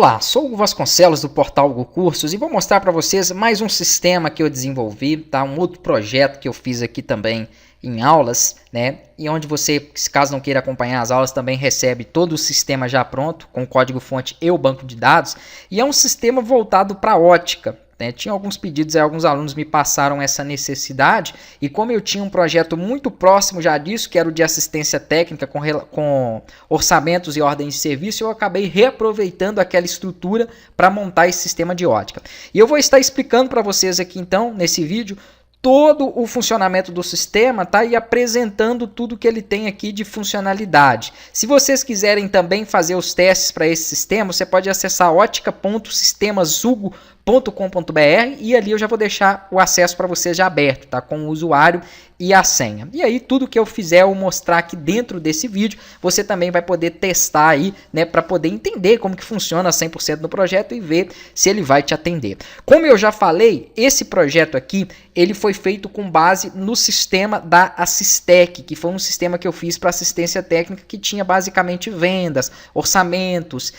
Olá, sou o Hugo Vasconcelos do portal Hugo Cursos e vou mostrar para vocês mais um sistema que eu desenvolvi, tá? Um outro projeto que eu fiz aqui também em aulas, né? E onde você, caso não queira acompanhar as aulas, também recebe todo o sistema já pronto, com o código-fonte e o banco de dados. E é um sistema voltado para ótica. Tinha alguns pedidos, alguns alunos me passaram essa necessidade e como eu tinha um projeto muito próximo já disso, que era o de assistência técnica com orçamentos e ordens de serviço, eu acabei reaproveitando aquela estrutura para montar esse sistema de ótica. E eu vou estar explicando para vocês aqui então, nesse vídeo, todo o funcionamento do sistema, tá? E apresentando tudo que ele tem aqui de funcionalidade. Se vocês quiserem também fazer os testes para esse sistema, você pode acessar ótica.sistemazugo.com.br e ali eu já vou deixar o acesso para vocês já aberto, tá? Com o usuário e a senha. E aí tudo que eu fizer eu mostrar aqui dentro desse vídeo, você também vai poder testar aí, né, para poder entender como que funciona 100% no projeto e ver se ele vai te atender. Como eu já falei, esse projeto aqui, ele foi feito com base no sistema da Assistec, que foi um sistema que eu fiz para assistência técnica que tinha basicamente vendas, orçamentos,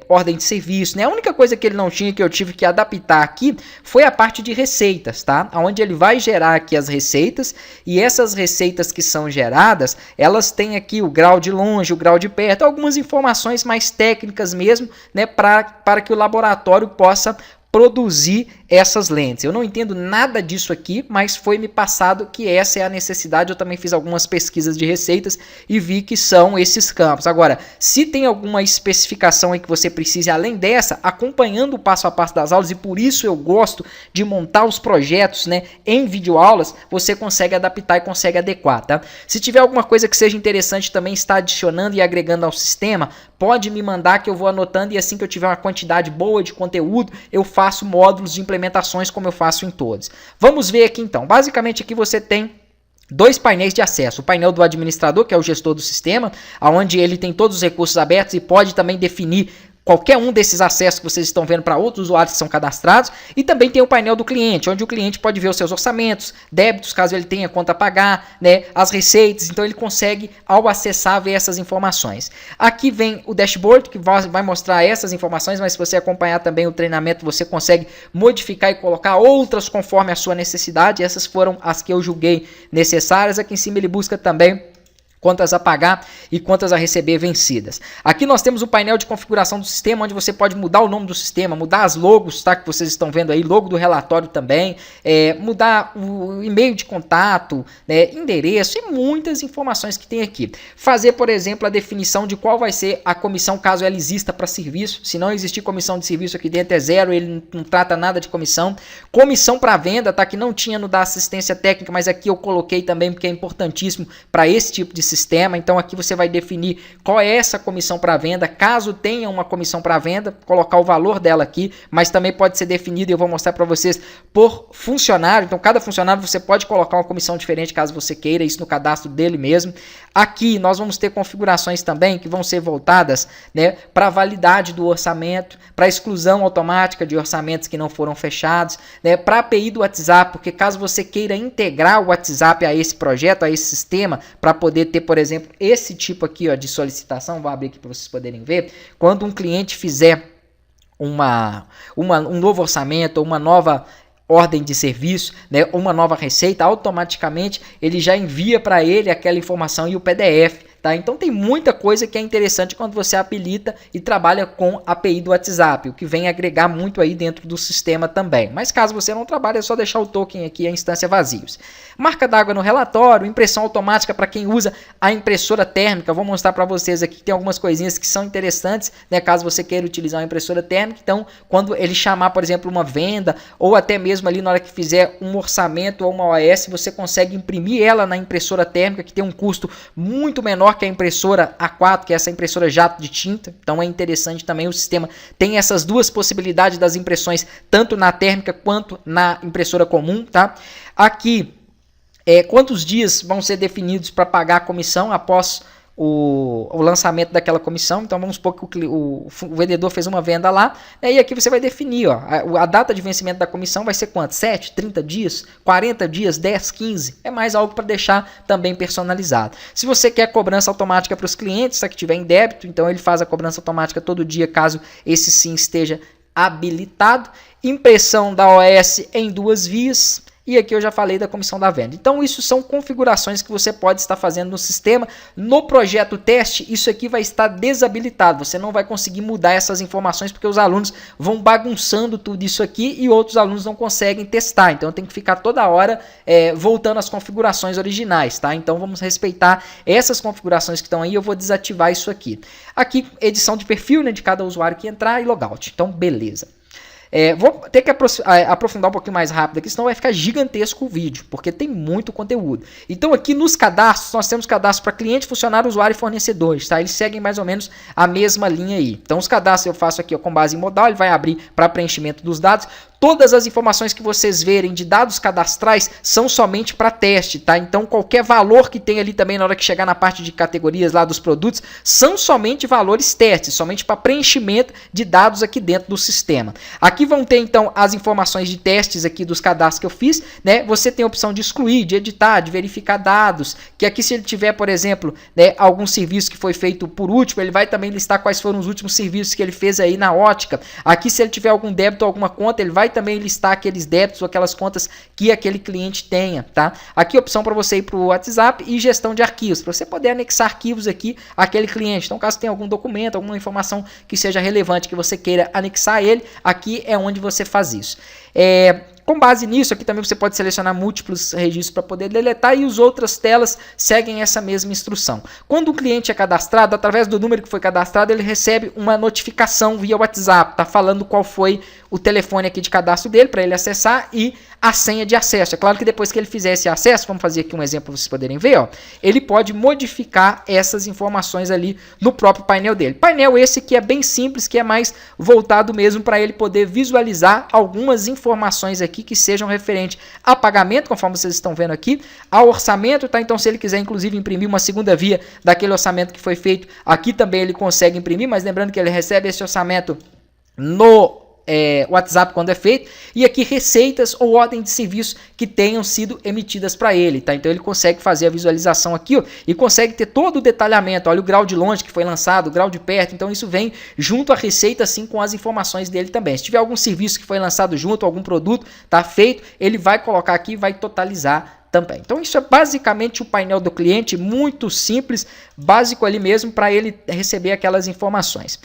ordem de serviço, né? A única coisa que ele não tinha que eu tive que adaptar aqui foi a parte de receitas, tá? Onde ele vai gerar aqui as receitas e essas receitas que são geradas, elas têm aqui o grau de longe, o grau de perto, algumas informações mais técnicas mesmo, né? Para que o laboratório possa produzir essas lentes. Eu não entendo nada disso aqui, mas foi me passado que essa é a necessidade. Eu também fiz algumas pesquisas de receitas e vi que são esses campos. Agora, se tem alguma especificação aí que você precise além dessa, acompanhando o passo a passo das aulas, e por isso eu gosto de montar os projetos, né, em videoaulas, você consegue adaptar e consegue adequar, tá? Se tiver alguma coisa que seja interessante também estar adicionando e agregando ao sistema, pode me mandar que eu vou anotando e assim que eu tiver uma quantidade boa de conteúdo, eu faço módulos de implementações como eu faço em todos. Vamos ver aqui então. Basicamente aqui você tem dois painéis de acesso. O painel do administrador, que é o gestor do sistema, onde ele tem todos os recursos abertos e pode também definir qualquer um desses acessos que vocês estão vendo para outros usuários que são cadastrados. E também tem o painel do cliente, onde o cliente pode ver os seus orçamentos, débitos, caso ele tenha conta a pagar, né, as receitas. Então ele consegue, ao acessar, ver essas informações. Aqui vem o dashboard, que vai mostrar essas informações, mas se você acompanhar também o treinamento, você consegue modificar e colocar outras conforme a sua necessidade. Essas foram as que eu julguei necessárias. Aqui em cima ele busca também contas a pagar e contas a receber vencidas. Aqui nós temos o painel de configuração do sistema, onde você pode mudar o nome do sistema, mudar as logos, tá, que vocês estão vendo aí, logo do relatório também, mudar o e-mail de contato, né, endereço e muitas informações que tem aqui. Fazer, por exemplo, a definição de qual vai ser a comissão caso ela exista para serviço. Se não existir comissão de serviço aqui dentro é zero, ele não trata nada de comissão. Comissão para venda, tá, que não tinha no da assistência técnica, mas aqui eu coloquei também porque é importantíssimo para esse tipo de sistema. Então aqui você vai definir qual é essa comissão para venda, caso tenha uma comissão para venda, colocar o valor dela aqui, mas também pode ser definido, e eu vou mostrar para vocês, por funcionário. Então cada funcionário você pode colocar uma comissão diferente caso você queira, isso no cadastro dele mesmo. Aqui nós vamos ter configurações também que vão ser voltadas, né, para a validade do orçamento, para exclusão automática de orçamentos que não foram fechados, né, para a API do WhatsApp, porque caso você queira integrar o WhatsApp a esse projeto, a esse sistema, para poder ter, por exemplo, esse tipo aqui, ó, de solicitação, vou abrir aqui para vocês poderem ver, quando um cliente fizer um novo orçamento ou uma nova ordem de serviço, né, uma nova receita, automaticamente ele já envia para ele aquela informação e o PDF. Tá? Então tem muita coisa que é interessante quando você habilita e trabalha com a API do WhatsApp, o que vem agregar muito aí dentro do sistema também. Mas caso você não trabalhe, é só deixar o token aqui, a instância vazios. Marca d'água no relatório, impressão automática para quem usa a impressora térmica. Vou mostrar para vocês aqui que tem algumas coisinhas que são interessantes, né, caso você queira utilizar uma impressora térmica. Então, quando ele chamar, por exemplo, uma venda, ou até mesmo ali na hora que fizer um orçamento ou uma OS, você consegue imprimir ela na impressora térmica, que tem um custo muito menor que a impressora A4, que é essa impressora jato de tinta. Então é interessante também, o sistema tem essas duas possibilidades das impressões, tanto na térmica quanto na impressora comum, tá? Aqui, quantos dias vão ser definidos para pagar a comissão após o lançamento daquela comissão. Então vamos supor que o vendedor fez uma venda lá, né, e aqui você vai definir, ó, a data de vencimento da comissão vai ser quanto? 7, 30 dias, 40 dias, 10, 15, é mais algo para deixar também personalizado. Se você quer cobrança automática para os clientes, se que tiver em débito, então ele faz a cobrança automática todo dia, caso esse sim esteja habilitado. Impressão da OS em 2 vias. E aqui eu já falei da comissão da venda. Então isso são configurações que você pode estar fazendo no sistema. No projeto teste, isso aqui vai estar desabilitado. Você não vai conseguir mudar essas informações porque os alunos vão bagunçando tudo isso aqui e outros alunos não conseguem testar. Então tem que ficar toda hora voltando às configurações originais, tá? Então vamos respeitar essas configurações que estão aí. Eu vou desativar isso aqui. Aqui, edição de perfil, né, de cada usuário que entrar e logout. Então beleza. Vou ter que aprofundar um pouquinho mais rápido aqui, senão vai ficar gigantesco o vídeo, porque tem muito conteúdo. Então aqui nos cadastros, nós temos cadastro para cliente, funcionário, usuário e fornecedores, tá? Eles seguem mais ou menos a mesma linha aí. Então os cadastros eu faço aqui, ó, com base em modal, ele vai abrir para preenchimento dos dados. Todas as informações que vocês verem de dados cadastrais são somente para teste, tá? Então qualquer valor que tem ali também na hora que chegar na parte de categorias lá dos produtos, são somente valores testes, somente para preenchimento de dados aqui dentro do sistema. Aqui vão ter então as informações de testes aqui dos cadastros que eu fiz, né? Você tem a opção de excluir, de editar, de verificar dados, que aqui se ele tiver, por exemplo, né, algum serviço que foi feito por último, ele vai também listar quais foram os últimos serviços que ele fez aí na ótica. Aqui se ele tiver algum débito ou alguma conta, ele vai também listar aqueles débitos ou aquelas contas que aquele cliente tenha, tá? Aqui opção para você ir para o WhatsApp e gestão de arquivos, para você poder anexar arquivos aqui àquele cliente. Então, caso tenha algum documento, alguma informação que seja relevante que você queira anexar ele, aqui é onde você faz isso. Com base nisso, aqui também você pode selecionar múltiplos registros para poder deletar e as outras telas seguem essa mesma instrução. Quando o cliente é cadastrado, através do número que foi cadastrado, ele recebe uma notificação via WhatsApp, tá falando qual foi o telefone aqui de cadastro dele para ele acessar e a senha de acesso. É claro que depois que ele fizer esse acesso, vamos fazer aqui um exemplo para vocês poderem ver, ó, ele pode modificar essas informações ali no próprio painel dele. Painel esse que é bem simples, que é mais voltado mesmo para ele poder visualizar algumas informações aqui que sejam referentes a pagamento, conforme vocês estão vendo aqui, ao orçamento, tá? Então se ele quiser inclusive imprimir uma segunda via daquele orçamento que foi feito, aqui também ele consegue imprimir, mas lembrando que ele recebe esse orçamento no WhatsApp quando é feito, e aqui receitas ou ordem de serviço que tenham sido emitidas para ele, tá? Então ele consegue fazer a visualização aqui, ó, e consegue ter todo o detalhamento. Olha o grau de longe que foi lançado, o grau de perto, então isso vem junto à receita assim com as informações dele também. Se tiver algum serviço que foi lançado junto, algum produto tá feito, ele vai colocar aqui e vai totalizar também. Então isso é basicamente o painel do cliente, muito simples, básico ali mesmo para ele receber aquelas informações.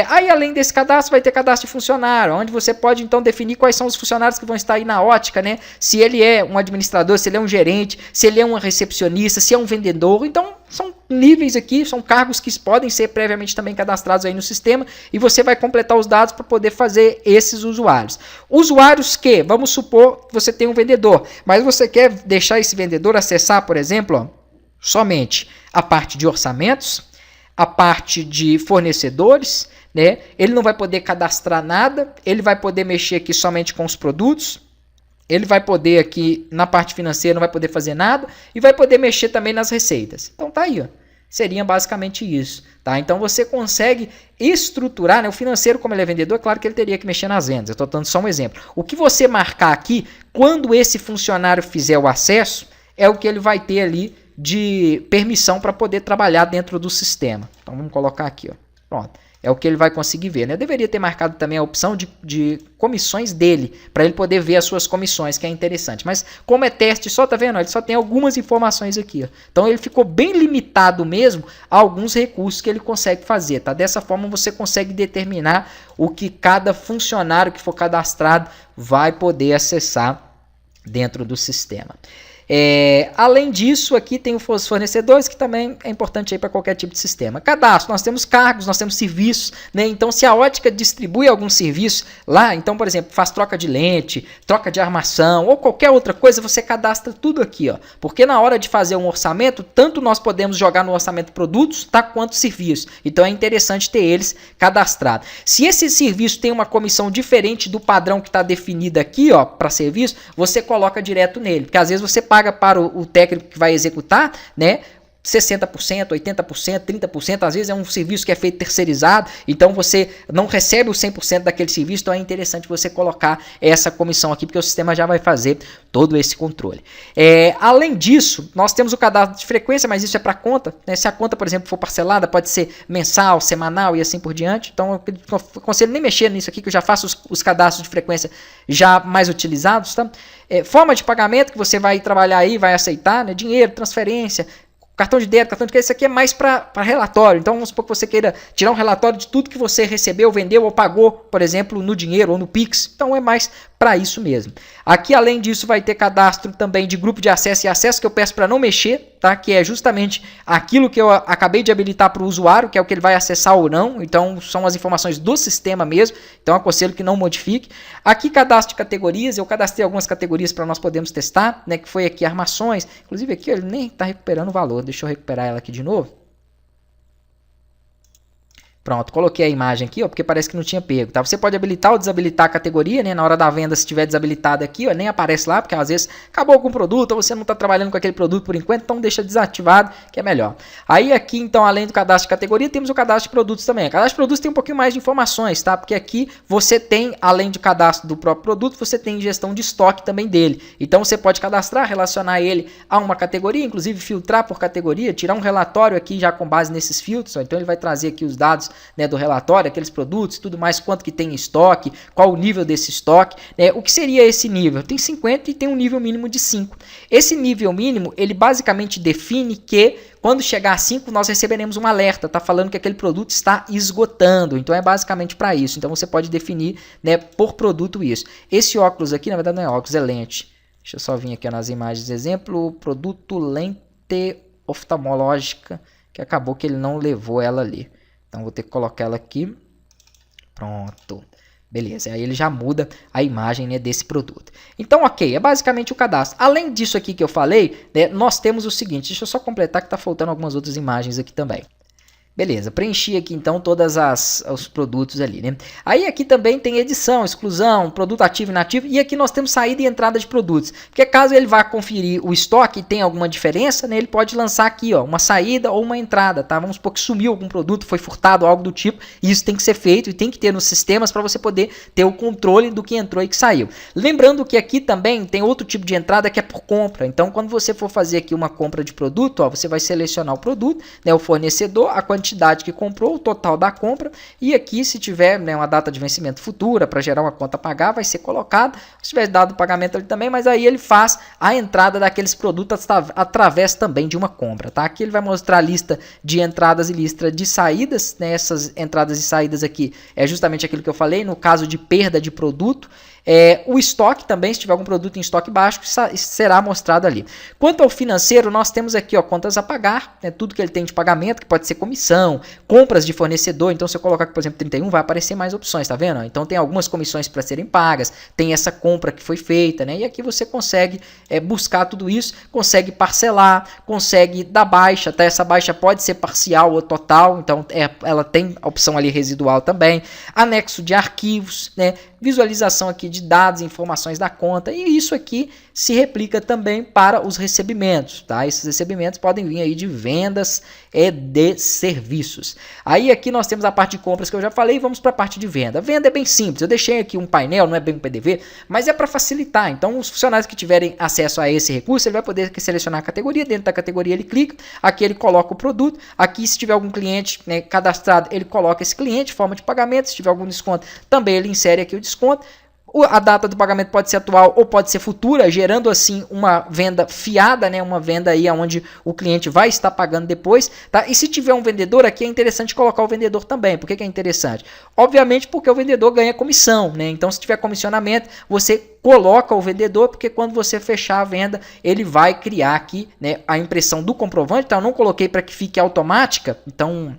Aí além desse cadastro vai ter cadastro de funcionário, onde você pode então definir quais são os funcionários que vão estar aí na ótica, né? Se ele é um administrador, se ele é um gerente, se ele é um recepcionista, se é um vendedor. Então são níveis aqui, são cargos que podem ser previamente também cadastrados aí no sistema e você vai completar os dados para poder fazer esses usuários. Usuários que, vamos supor que você tem um vendedor, mas você quer deixar esse vendedor acessar, por exemplo, ó, somente a parte de orçamentos, a parte de fornecedores, né? Ele não vai poder cadastrar nada, ele vai poder mexer aqui somente com os produtos, ele vai poder aqui na parte financeira não vai poder fazer nada e vai poder mexer também nas receitas. Então tá aí, ó. Seria basicamente isso, tá? Então você consegue estruturar, né? O financeiro, como ele é vendedor, é claro que ele teria que mexer nas vendas. Eu estou dando só um exemplo. O que você marcar aqui, quando esse funcionário fizer o acesso, é o que ele vai ter ali de permissão para poder trabalhar dentro do sistema. Então vamos colocar aqui, ó. Pronto. É o que ele vai conseguir ver, né? Eu deveria ter marcado também a opção de comissões dele, para ele poder ver as suas comissões, que é interessante. Mas como é teste só, tá vendo? Ele só tem algumas informações aqui, ó. Então ele ficou bem limitado mesmo a alguns recursos que ele consegue fazer, tá? Dessa forma você consegue determinar o que cada funcionário que for cadastrado vai poder acessar dentro do sistema. Além disso, aqui tem os fornecedores, que também é importante para qualquer tipo de sistema. Cadastro, nós temos cargos, nós temos serviços, né? Então se a ótica distribui algum serviço lá, então por exemplo, faz troca de lente, troca de armação ou qualquer outra coisa, você cadastra tudo aqui, ó. Porque na hora de fazer um orçamento, tanto nós podemos jogar no orçamento produtos, tá, quanto serviços. Então é interessante ter eles cadastrados. Se esse serviço tem uma comissão diferente do padrão que está definido aqui, ó, para serviço, você coloca direto nele, porque às vezes você paga para o técnico que vai executar, né, 60%, 80%, 30%, às vezes é um serviço que é feito terceirizado, então você não recebe o 100% daquele serviço, então é interessante você colocar essa comissão aqui, porque o sistema já vai fazer todo esse controle. Além disso, nós temos o cadastro de frequência, mas isso é para conta, né? Se a conta, por exemplo, for parcelada, pode ser mensal, semanal e assim por diante, então eu aconselho nem mexer nisso aqui, que eu já faço os cadastros de frequência já mais utilizados, tá? Forma de pagamento que você vai trabalhar aí, vai aceitar, né? Dinheiro, transferência, cartão de débito, cartão de crédito, isso aqui é mais para relatório. Então, vamos supor que você queira tirar um relatório de tudo que você recebeu, vendeu ou pagou, por exemplo, no dinheiro ou no Pix. Então, é mais para isso mesmo. Aqui, além disso, vai ter cadastro também de grupo de acesso e acesso, que eu peço para não mexer, tá? Que é justamente aquilo que eu acabei de habilitar para o usuário, que é o que ele vai acessar ou não. Então, são as informações do sistema mesmo. Então, aconselho que não modifique. Aqui, cadastro de categorias. Eu cadastrei algumas categorias para nós podermos testar, né? Que foi aqui armações. Inclusive, aqui ele nem está recuperando o valor. Deixa eu recuperar ela aqui de novo. Pronto, coloquei a imagem aqui, ó, porque parece que não tinha pego, tá? Você pode habilitar ou desabilitar a categoria, né? Na hora da venda, se estiver desabilitada aqui, ó, nem aparece lá, porque às vezes acabou com o produto, ou você não está trabalhando com aquele produto por enquanto, então deixa desativado, que é melhor. Aí aqui, então, além do cadastro de categoria, temos o cadastro de produtos também. O cadastro de produtos tem um pouquinho mais de informações, tá? Porque aqui você tem, além do cadastro do próprio produto, você tem gestão de estoque também dele. Então você pode cadastrar, relacionar ele a uma categoria, inclusive filtrar por categoria, tirar um relatório aqui já com base nesses filtros, ó. Então ele vai trazer aqui os dados, né, do relatório, aqueles produtos, tudo mais, quanto que tem em estoque, qual o nível desse estoque, né? O que seria esse nível? Tem 50 e tem um nível mínimo de 5. Esse nível mínimo, ele basicamente define que quando chegar a 5, nós receberemos um alerta, tá falando que aquele produto está esgotando. Então é basicamente para isso. Então você pode definir, né, por produto isso. Esse óculos aqui, na verdade não é óculos, é lente. Deixa eu só vir aqui nas imagens de exemplo, produto lente oftalmológica, que acabou que ele não levou ela ali. Então, vou ter que colocar ela aqui. Pronto. Beleza. Aí ele já muda a imagem, né, desse produto. Então, ok. É basicamente o cadastro. Além disso aqui que eu falei, né, nós temos o seguinte. Deixa eu só completar que está faltando algumas outras imagens aqui também. Beleza, preenchi aqui então todas os produtos ali, né? Aí aqui também tem edição, exclusão, produto ativo e inativo, e aqui nós temos saída e entrada de produtos. Porque caso ele vá conferir o estoque e tenha alguma diferença, né, ele pode lançar aqui, ó, uma saída ou uma entrada, tá? Vamos supor que sumiu algum produto, foi furtado, algo do tipo, e isso tem que ser feito e tem que ter nos sistemas para você poder ter o controle do que entrou e que saiu. Lembrando que aqui também tem outro tipo de entrada que é por compra. Então, quando você for fazer aqui uma compra de produto, ó, você vai selecionar o produto, né, o fornecedor, a quantidade que comprou, o total da compra, e aqui se tiver, né, uma data de vencimento futura para gerar uma conta a pagar, vai ser colocado, se tiver dado o pagamento ali também, mas aí ele faz a entrada daqueles produtos através também de uma compra, tá? Aqui ele vai mostrar a lista de entradas e lista de saídas, né? Essas entradas e saídas aqui é justamente aquilo que eu falei, no caso de perda de produto. O estoque também, se tiver algum produto em estoque baixo, será mostrado ali. Quanto ao financeiro, nós temos aqui, ó, contas a pagar, né, tudo que ele tem de pagamento, que pode ser comissão, compras de fornecedor. Então, se eu colocar aqui, por exemplo, 31, vai aparecer mais opções, tá vendo? Então, tem algumas comissões para serem pagas, tem essa compra que foi feita, né? E aqui você consegue buscar tudo isso, consegue parcelar, consegue dar baixa, tá? Essa baixa pode ser parcial ou total, então ela tem a opção ali residual também. Anexo de arquivos, né? Visualização aqui de dados e informações da conta, e isso aqui se replica também para os recebimentos, tá? Esses recebimentos podem vir aí de vendas e de serviços. Aí aqui nós temos a parte de compras que eu já falei, vamos para a parte de venda. Venda é bem simples, eu deixei aqui um painel, não é bem um PDV, mas é para facilitar. Então os funcionários que tiverem acesso a esse recurso, ele vai poder selecionar a categoria, dentro da categoria ele clica, aqui ele coloca o produto, aqui se tiver algum cliente, né, cadastrado, ele coloca esse cliente, forma de pagamento, se tiver algum desconto, também ele insere aqui o desconto. A data do pagamento pode ser atual ou pode ser futura, gerando assim uma venda fiada, né? Uma venda aí onde o cliente vai estar pagando depois, tá? E se tiver um vendedor aqui, é interessante colocar o vendedor também. Por que é interessante? Obviamente porque o vendedor ganha comissão, né? Então se tiver comissionamento, você coloca o vendedor, porque quando você fechar a venda, ele vai criar aqui, né, a impressão do comprovante. Então eu não coloquei para que fique automática, então...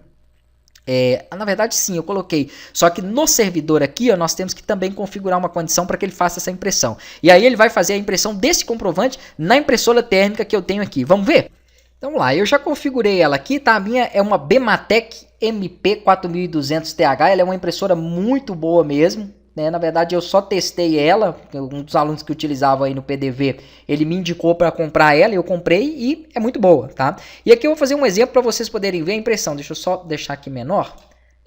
na verdade sim, eu coloquei, só que no servidor aqui, ó, nós temos que também configurar uma condição para que ele faça essa impressão, e aí ele vai fazer a impressão desse comprovante na impressora térmica que eu tenho aqui. Vamos ver? Então vamos lá, eu já configurei ela aqui, tá? A minha é uma Bematec MP4200TH, ela é uma impressora muito boa mesmo, né? Na verdade, eu só testei ela, um dos alunos que utilizava aí no PDV, ele me indicou para comprar ela, eu comprei e é muito boa, tá? E aqui eu vou fazer um exemplo para vocês poderem ver a impressão. Deixa eu só deixar aqui menor,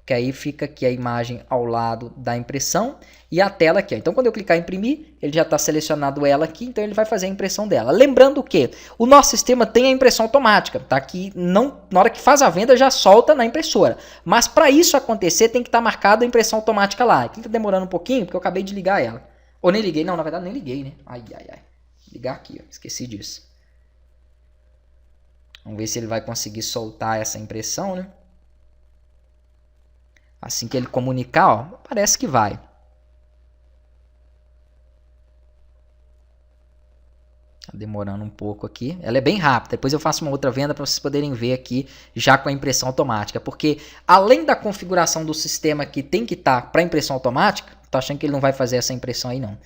que aí fica aqui a imagem ao lado da impressão e a tela aqui. Então, quando eu clicar em imprimir, ele já está selecionado ela aqui, então ele vai fazer a impressão dela. Lembrando que o nosso sistema tem a impressão automática, tá? Que não, na hora que faz a venda já solta na impressora. Mas para isso acontecer tem que estar marcada a impressão automática lá. Aqui está demorando um pouquinho porque eu acabei de ligar ela. Ou nem liguei, não, na verdade nem liguei, né? Ai. Ligar aqui, ó. Esqueci disso. Vamos ver se ele vai conseguir soltar essa impressão, né? Assim que ele comunicar, ó, parece que vai. Tá demorando um pouco aqui. Ela é bem rápida. Depois eu faço uma outra venda para vocês poderem ver aqui já com a impressão automática. Porque além da configuração do sistema que tem que estar para impressão automática, tô achando que ele não vai fazer essa impressão aí não.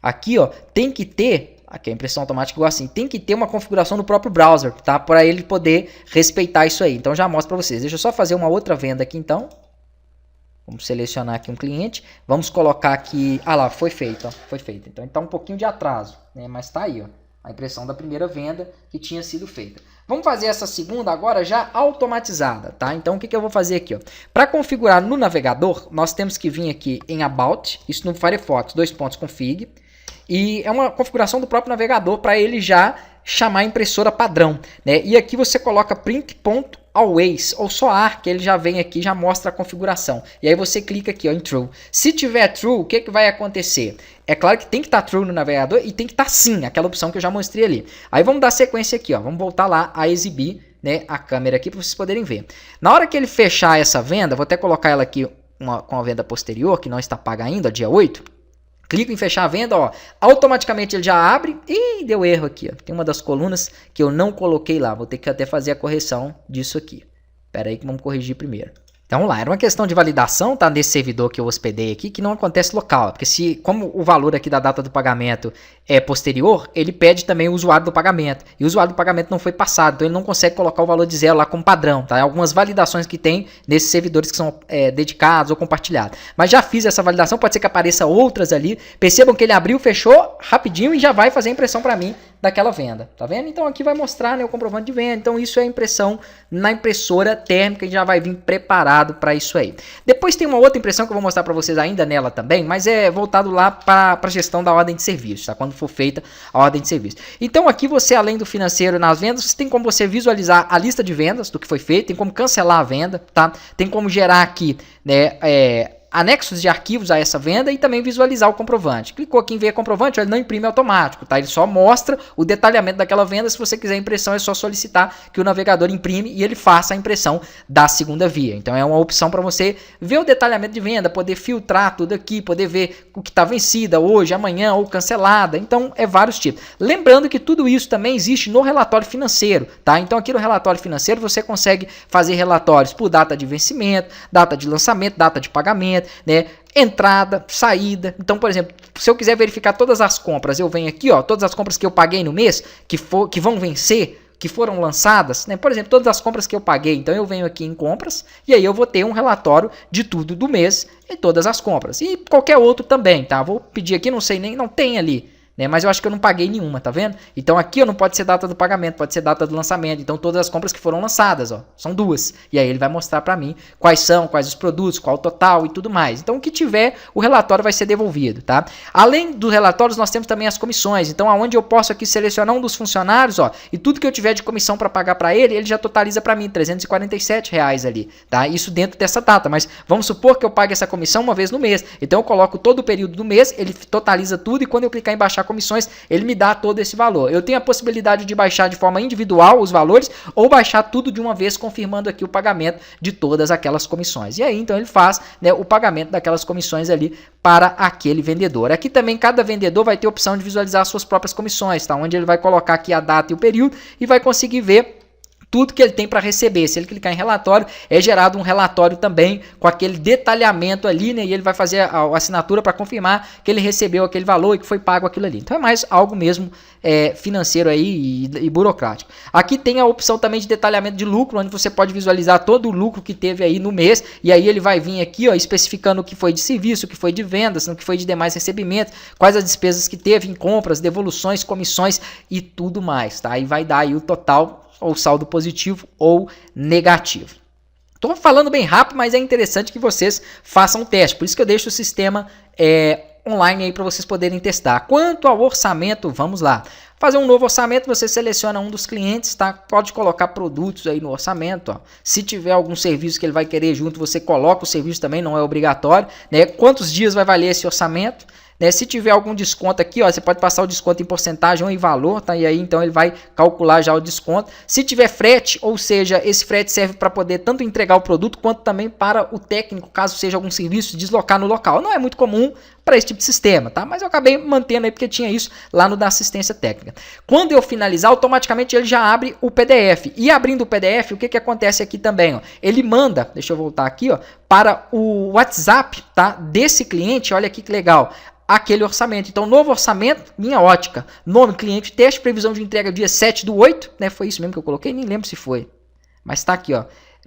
Aqui, ó, tem que ter, aqui a impressão automática igual assim, tem que ter uma configuração no próprio browser, tá? Para ele poder respeitar isso aí. Então já mostro para vocês. Deixa eu só fazer uma outra venda aqui então. Vamos selecionar aqui um cliente. Vamos colocar aqui... Ah lá, foi feito. Ó, foi feito. Então está um pouquinho de atraso, né? Mas está aí, ó, a impressão da primeira venda que tinha sido feita. Vamos fazer essa segunda agora já automatizada, tá? Então o que eu vou fazer aqui? Para configurar no navegador, nós temos que vir aqui em About, isso no Firefox, config. E é uma configuração do próprio navegador para ele já chamar a impressora padrão, né? E aqui você coloca print.always ou só AR, que ele já vem aqui, já mostra a configuração. E aí você clica aqui, ó, em True. Se tiver True, o que vai acontecer? É claro que tem que estar True no navegador e tem que estar sim, aquela opção que eu já mostrei ali. Aí vamos dar sequência aqui, ó, vamos voltar lá a exibir, né, a câmera aqui para vocês poderem ver. Na hora que ele fechar essa venda, vou até colocar ela aqui com a venda posterior, que não está paga ainda, dia 8. Clico em fechar a venda, ó, automaticamente ele já abre. Ih, deu erro aqui, ó. Tem uma das colunas que eu não coloquei lá. Vou ter que até fazer a correção disso aqui. Espera aí que vamos corrigir primeiro. Então vamos lá, era uma questão de validação, tá, nesse servidor que eu hospedei aqui, que não acontece local, porque como o valor aqui da data do pagamento é posterior, ele pede também o usuário do pagamento, e o usuário do pagamento não foi passado, então ele não consegue colocar o valor de zero lá como padrão, tá? Algumas validações que tem nesses servidores que são dedicados ou compartilhados. Mas já fiz essa validação, pode ser que apareça outras ali, percebam que ele abriu, fechou rapidinho e já vai fazer a impressão para mim daquela venda, tá vendo? Então aqui vai mostrar, né, o comprovante de venda, então isso é a impressão na impressora térmica e já vai vir preparado para isso aí. Depois tem uma outra impressão que eu vou mostrar para vocês ainda nela também, mas é voltado lá para a gestão da ordem de serviço, tá? Quando for feita a ordem de serviço. Então aqui você, além do financeiro nas vendas, você tem como você visualizar a lista de vendas do que foi feito, tem como cancelar a venda, tá? Tem como gerar aqui, né, anexos de arquivos a essa venda e também visualizar o comprovante. Clicou aqui em ver comprovante, ele não imprime automático, tá? Ele só mostra o detalhamento daquela venda. Se você quiser impressão, é só solicitar que o navegador imprime e ele faça a impressão da segunda via. Então é uma opção para você ver o detalhamento de venda, poder filtrar tudo aqui, poder ver o que está vencida hoje, amanhã ou cancelada. Então é vários tipos. Lembrando que tudo isso também existe no relatório financeiro, tá? Então aqui no relatório financeiro você consegue fazer relatórios por data de vencimento, data de lançamento, data de pagamento, né? Entrada, saída. Então, por exemplo, se eu quiser verificar todas as compras, eu venho aqui, ó, todas as compras que eu paguei no mês, que vão vencer, que foram lançadas, né? Por exemplo, todas as compras que eu paguei. Então eu venho aqui em compras e aí eu vou ter um relatório de tudo do mês e todas as compras. E qualquer outro também, tá? Vou pedir aqui, não sei nem, não tem ali, né? Mas eu acho que eu não paguei nenhuma, tá vendo? Então aqui não pode ser data do pagamento, pode ser data do lançamento. Então todas as compras que foram lançadas, ó, são duas. E aí ele vai mostrar para mim quais são, quais os produtos, qual o total e tudo mais. Então o que tiver, o relatório vai ser devolvido, tá? Além dos relatórios, nós temos também as comissões. Então aonde eu posso aqui selecionar um dos funcionários, ó, e tudo que eu tiver de comissão para pagar para ele, ele já totaliza para mim R$347 ali, tá? Isso dentro dessa data, mas vamos supor que eu pague essa comissão uma vez no mês. Então eu coloco todo o período do mês, ele totaliza tudo e quando eu clicar em baixar comissões, ele me dá todo esse valor. Eu tenho a possibilidade de baixar de forma individual os valores ou baixar tudo de uma vez, confirmando aqui o pagamento de todas aquelas comissões. E aí, então, ele faz, né, o pagamento daquelas comissões ali para aquele vendedor. Aqui também, cada vendedor vai ter a opção de visualizar as suas próprias comissões, tá? Onde ele vai colocar aqui a data e o período e vai conseguir ver tudo que ele tem para receber. Se ele clicar em relatório, é gerado um relatório também com aquele detalhamento ali, né? E ele vai fazer a assinatura para confirmar que ele recebeu aquele valor e que foi pago aquilo ali. Então é mais algo mesmo financeiro aí e burocrático. Aqui tem a opção também de detalhamento de lucro, onde você pode visualizar todo o lucro que teve aí no mês, e aí ele vai vir aqui, ó, especificando o que foi de serviço, o que foi de vendas, o que foi de demais recebimentos, quais as despesas que teve em compras, devoluções, comissões e tudo mais, tá? E vai dar aí o total, ou saldo positivo ou negativo. Estou falando bem rápido, mas é interessante que vocês façam o teste, por isso que eu deixo o sistema online aí para vocês poderem testar. Quanto ao orçamento, vamos lá. Fazer um novo orçamento, você seleciona um dos clientes, tá? Pode colocar produtos aí no orçamento, ó. Se tiver algum serviço que ele vai querer junto, você coloca o serviço também, não é obrigatório, né? Quantos dias vai valer esse orçamento? Né? Se tiver algum desconto aqui, ó, você pode passar o desconto em porcentagem ou em valor, tá? E aí então ele vai calcular já o desconto. Se tiver frete, ou seja, esse frete serve para poder tanto entregar o produto quanto também para o técnico, caso seja algum serviço, deslocar no local. Não é muito comum para esse tipo de sistema, tá? Mas eu acabei mantendo aí porque tinha isso lá no da assistência técnica. Quando eu finalizar, automaticamente ele já abre o PDF. E abrindo o PDF, o que que acontece aqui também, ó? Ele manda, deixa eu voltar aqui, ó, para o WhatsApp, tá? Desse cliente, olha aqui que legal, aquele orçamento. Então, novo orçamento, minha ótica, nome, cliente, teste, previsão de entrega dia 7/8, né? Foi isso mesmo que eu coloquei, nem lembro se foi. Mas tá aqui, ó.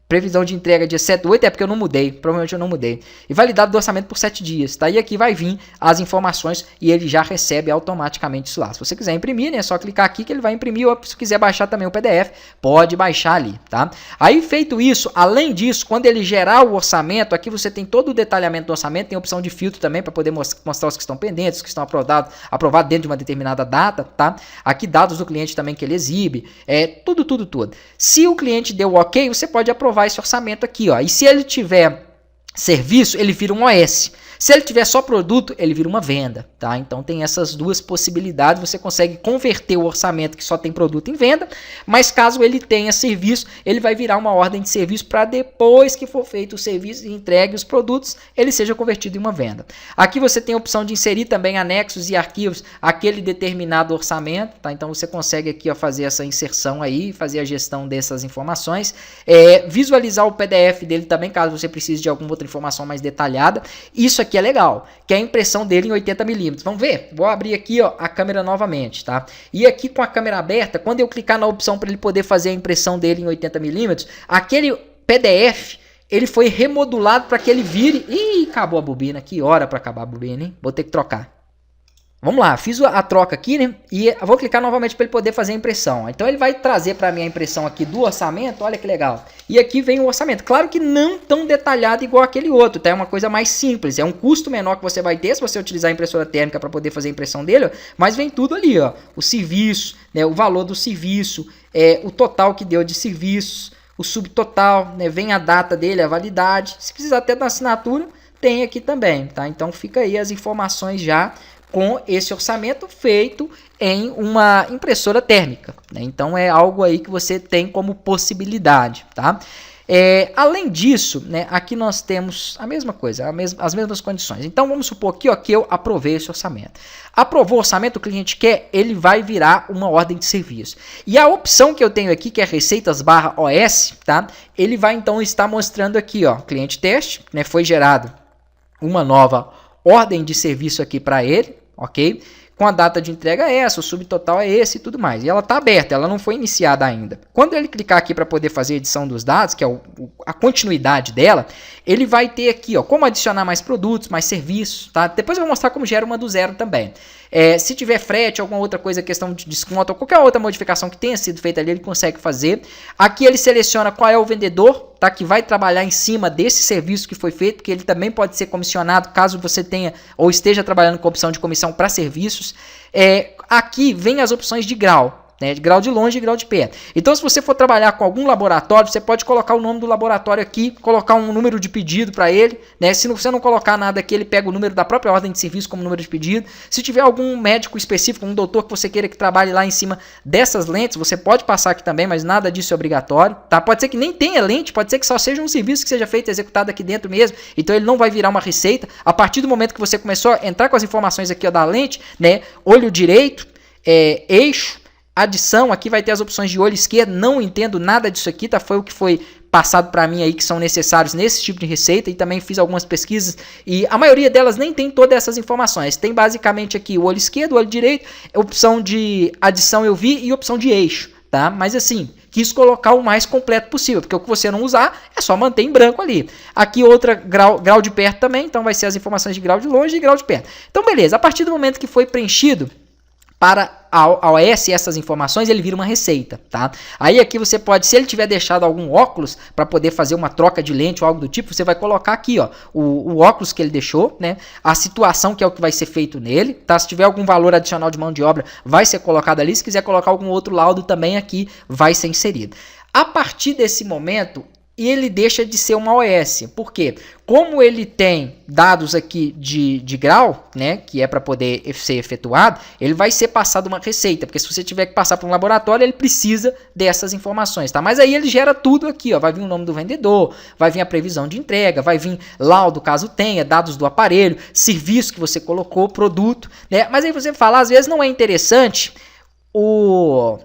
Previsão de entrega dia 7/8 é porque eu não mudei, provavelmente eu não mudei. E validado do orçamento por 7 dias, tá? E aqui vai vir as informações e ele já recebe automaticamente isso lá. Se você quiser imprimir, né, é só clicar aqui que ele vai imprimir, ou se quiser baixar também o PDF, pode baixar ali, tá? Aí feito isso, além disso, quando ele gerar o orçamento, aqui você tem todo o detalhamento do orçamento, tem a opção de filtro também para poder mostrar os que estão pendentes, os que estão aprovados dentro de uma determinada data, tá? Aqui dados do cliente também que ele exibe, tudo. Se o cliente deu ok, você pode aprovar esse orçamento aqui, ó. E se ele tiver serviço, ele vira um OS. Se ele tiver só produto, ele vira uma venda, tá? Então tem essas duas possibilidades, você consegue converter o orçamento que só tem produto em venda, mas caso ele tenha serviço, ele vai virar uma ordem de serviço para depois que for feito o serviço e entregue os produtos, ele seja convertido em uma venda. Aqui você tem a opção de inserir também anexos e arquivos àquele determinado orçamento, tá? Então você consegue aqui, ó, fazer essa inserção aí, fazer a gestão dessas informações, visualizar o PDF dele também, caso você precise de alguma outra informação mais detalhada. Isso aqui é legal, que é a impressão dele em 80mm. Vamos ver? Vou abrir aqui, ó, a câmera novamente, tá? E aqui com a câmera aberta, quando eu clicar na opção para ele poder fazer a impressão dele em 80mm, aquele PDF, ele foi remodulado para que ele vire... Ih, acabou a bobina, que hora para acabar a bobina, hein? Vou ter que trocar. Vamos lá, fiz a troca aqui, né? E vou clicar novamente para ele poder fazer a impressão. Então ele vai trazer para mim a impressão aqui do orçamento, olha que legal. E aqui vem o orçamento. Claro que não tão detalhado igual aquele outro, tá? É uma coisa mais simples, é um custo menor que você vai ter se você utilizar a impressora térmica para poder fazer a impressão dele, ó. Mas vem tudo ali, ó. O serviço, né? O valor do serviço, o total que deu de serviços, o subtotal, né? Vem a data dele, a validade. Se precisar até da assinatura, tem aqui também, tá? Então fica aí as informações já com esse orçamento feito em uma impressora térmica, né? Então é algo aí que você tem como possibilidade, tá? Além disso, né, aqui nós temos a mesma coisa, as mesmas condições. Então vamos supor aqui, ó, que eu aprovei esse orçamento. Aprovou o orçamento, o cliente quer, ele vai virar uma ordem de serviço. E a opção que eu tenho aqui, que é receitas/OS, tá? Ele vai então estar mostrando aqui, ó, cliente teste, né, foi gerado uma nova ordem de serviço aqui para ele, ok? Com a data de entrega é essa, o subtotal é esse e tudo mais. E ela está aberta, ela não foi iniciada ainda. Quando ele clicar aqui para poder fazer a edição dos dados, que é a continuidade dela, ele vai ter aqui, ó, como adicionar mais produtos, mais serviços, tá? Depois eu vou mostrar como gera uma do zero também. Se tiver frete, alguma outra coisa, questão de desconto, ou qualquer outra modificação que tenha sido feita ali, ele consegue fazer. Aqui ele seleciona qual é o vendedor, tá, que vai trabalhar em cima desse serviço que foi feito, porque ele também pode ser comissionado, caso você tenha ou esteja trabalhando com opção de comissão para serviços. Aqui vem as opções de grau, né, de grau de longe e grau de perto. Então, se você for trabalhar com algum laboratório, você pode colocar o nome do laboratório aqui, colocar um número de pedido para ele, né? Se você não colocar nada aqui, ele pega o número da própria ordem de serviço como número de pedido. Se tiver algum médico específico, um doutor que você queira que trabalhe lá em cima dessas lentes, você pode passar aqui também, mas nada disso é obrigatório, tá? Pode ser que nem tenha lente, pode ser que só seja um serviço que seja feito, executado aqui dentro mesmo, então ele não vai virar uma receita. A partir do momento que você começou a entrar com as informações aqui, ó, da lente, né? Olho direito, eixo, adição, aqui vai ter as opções de olho esquerdo, não entendo nada disso aqui, tá? Foi o que foi passado para mim aí que são necessários nesse tipo de receita, e também fiz algumas pesquisas e a maioria delas nem tem todas essas informações. Tem basicamente aqui o olho esquerdo, o olho direito, opção de adição eu vi e opção de eixo, tá? Mas assim, quis colocar o mais completo possível, porque o que você não usar é só manter em branco ali. Aqui outra grau de perto também, então vai ser as informações de grau de longe e grau de perto. Então beleza, a partir do momento que foi preenchido para a OS essas informações, ele vira uma receita, tá? Aí aqui você pode, se ele tiver deixado algum óculos para poder fazer uma troca de lente ou algo do tipo, você vai colocar aqui, ó, o óculos que ele deixou, né? A situação que é o que vai ser feito nele, tá? Se tiver algum valor adicional de mão de obra, vai ser colocado ali. Se quiser colocar algum outro laudo também aqui, vai ser inserido. A partir desse momento, ele deixa de ser uma OS. Por quê? Como ele tem dados aqui de grau, né, que é para poder ser efetuado, ele vai ser passado uma receita, porque se você tiver que passar para um laboratório, ele precisa dessas informações, tá? Mas aí ele gera tudo aqui, ó, vai vir o nome do vendedor, vai vir a previsão de entrega, vai vir laudo caso tenha, dados do aparelho, serviço que você colocou, produto, né? Mas aí você fala, às vezes não é interessante o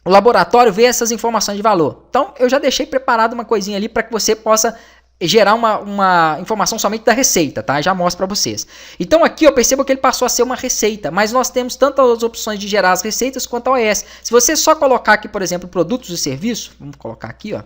laboratório vê essas informações de valor. Então, eu já deixei preparado uma coisinha ali para que você possa gerar uma informação somente da receita, tá? Já mostro para vocês. Então, aqui eu percebo que ele passou a ser uma receita, mas nós temos tanto as opções de gerar as receitas quanto a OS. Se você só colocar aqui, por exemplo, produtos e serviços, vamos colocar aqui, ó.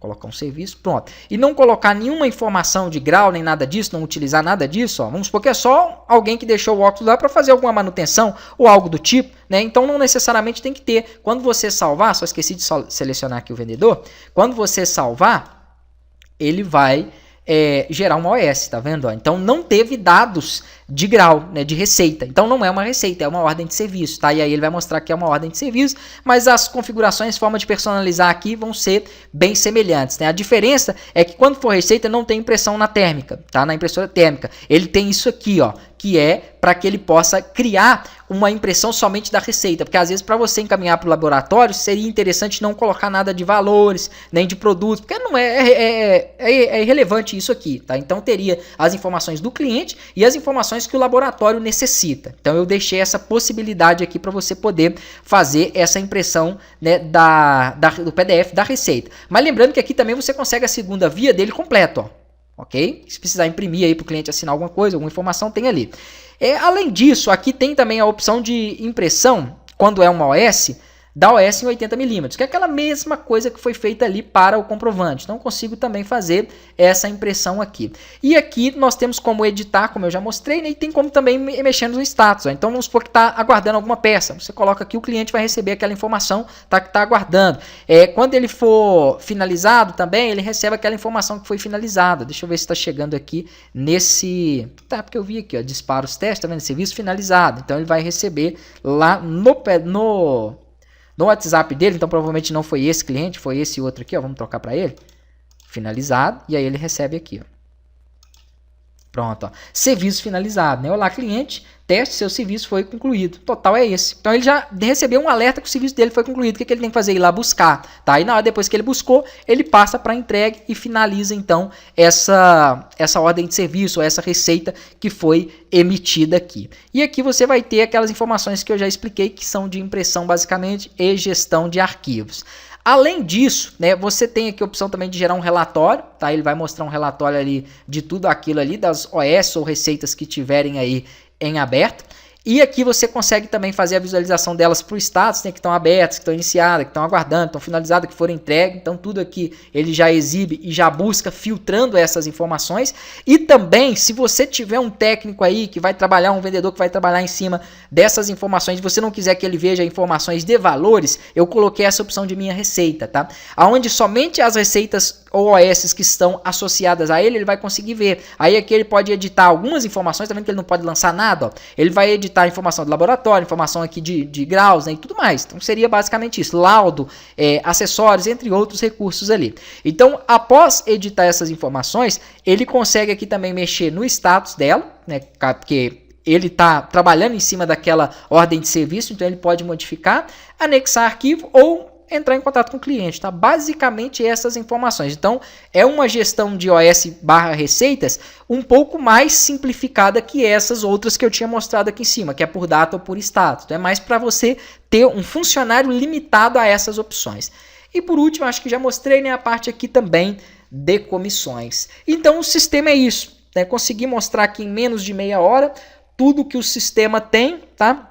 Vou colocar um serviço, pronto. E não colocar nenhuma informação de grau, nem nada disso, não utilizar nada disso, ó. Vamos supor que é só alguém que deixou o óculos lá para fazer alguma manutenção ou algo do tipo, né? Então não necessariamente tem que ter. Quando você salvar, só esqueci de selecionar aqui o vendedor, quando você salvar, ele vai gerar uma OS, tá vendo? Ó? Então não teve dados de grau, né, de receita. Então não é uma receita, é uma ordem de serviço, tá? E aí ele vai mostrar que é uma ordem de serviço, mas as configurações, forma de personalizar aqui vão ser bem semelhantes, né? A diferença é que quando for receita não tem impressão na térmica, tá? Na impressora térmica. Ele tem isso aqui, ó, que é para que ele possa criar uma impressão somente da receita, porque às vezes para você encaminhar para o laboratório seria interessante não colocar nada de valores, nem de produtos, porque não é irrelevante isso aqui, tá? Então teria as informações do cliente e as informações que o laboratório necessita. Então eu deixei essa possibilidade aqui para você poder fazer essa impressão, né, do PDF da receita. Mas lembrando que aqui também você consegue a segunda via dele completo, ó. Ok? Se precisar imprimir aí para o cliente assinar alguma coisa, alguma informação, tem ali. Além disso, aqui tem também a opção de impressão, quando é uma OS, da OS em 80mm, que é aquela mesma coisa que foi feita ali para o comprovante. Então, consigo também fazer essa impressão aqui. E aqui nós temos como editar, como eu já mostrei, né? E tem como também mexer no status. Ó. Então, vamos supor que está aguardando alguma peça. Você coloca aqui, o cliente vai receber aquela informação, tá, que está aguardando. Quando ele for finalizado também, ele recebe aquela informação que foi finalizada. Deixa eu ver se está chegando aqui nesse... Tá, porque eu vi aqui, ó, disparos testes, tá vendo? Serviço finalizado. Então, ele vai receber lá no WhatsApp dele, então provavelmente não foi esse cliente, foi esse outro aqui, ó, vamos trocar para ele, finalizado, e aí ele recebe aqui, ó. Pronto, ó. Serviço finalizado, né? Olá, cliente, teste, seu serviço foi concluído. Total é esse. Então ele já recebeu um alerta que o serviço dele foi concluído. O que ele tem que fazer? Ir lá buscar, tá? E na hora depois que ele buscou, ele passa para entrega e finaliza então essa ordem de serviço, essa receita que foi emitida aqui. E aqui você vai ter aquelas informações que eu já expliquei, que são de impressão basicamente e gestão de arquivos. Além disso, né, você tem aqui a opção também de gerar um relatório, tá? Ele vai mostrar um relatório ali de tudo aquilo ali, das OS ou receitas que tiverem aí em aberto. E aqui você consegue também fazer a visualização delas para o status, né, que estão abertas, que estão iniciadas, que estão aguardando, que estão finalizadas, que foram entregues. Então tudo aqui ele já exibe e já busca filtrando essas informações. E também, se você tiver um técnico aí que vai trabalhar, um vendedor que vai trabalhar em cima dessas informações, e você não quiser que ele veja informações de valores, eu coloquei essa opção de minha receita, tá? Aonde somente as receitas ou OS que estão associadas a ele vai conseguir ver. Aí aqui ele pode editar algumas informações, tá vendo que ele não pode lançar nada, ó. Ele vai editar a informação do laboratório, informação aqui de graus, né, e tudo mais. Então seria basicamente isso, laudo, acessórios, entre outros recursos ali. Então, após editar essas informações, ele consegue aqui também mexer no status dela, né, porque ele está trabalhando em cima daquela ordem de serviço, então ele pode modificar, anexar arquivo ou entrar em contato com o cliente, tá? Basicamente essas informações. Então, é uma gestão de OS/receitas um pouco mais simplificada que essas outras que eu tinha mostrado aqui em cima, que é por data ou por status. Então, é mais para você ter um funcionário limitado a essas opções. E por último, acho que já mostrei, né, a parte aqui também de comissões. Então, o sistema é isso, né? Consegui mostrar aqui em menos de meia hora tudo que o sistema tem, tá?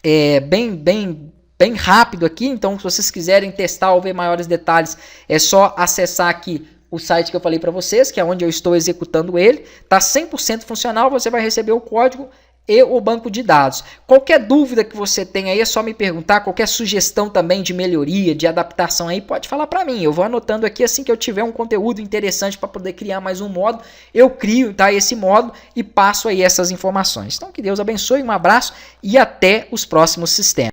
É bem rápido aqui, então se vocês quiserem testar ou ver maiores detalhes, é só acessar aqui o site que eu falei para vocês, que é onde eu estou executando ele. Tá 100% funcional, você vai receber o código e o banco de dados. Qualquer dúvida que você tenha aí é só me perguntar, qualquer sugestão também de melhoria, de adaptação aí, pode falar para mim. Eu vou anotando aqui, assim que eu tiver um conteúdo interessante para poder criar mais um módulo, eu crio, tá, esse módulo e passo aí essas informações. Então que Deus abençoe, um abraço e até os próximos sistemas.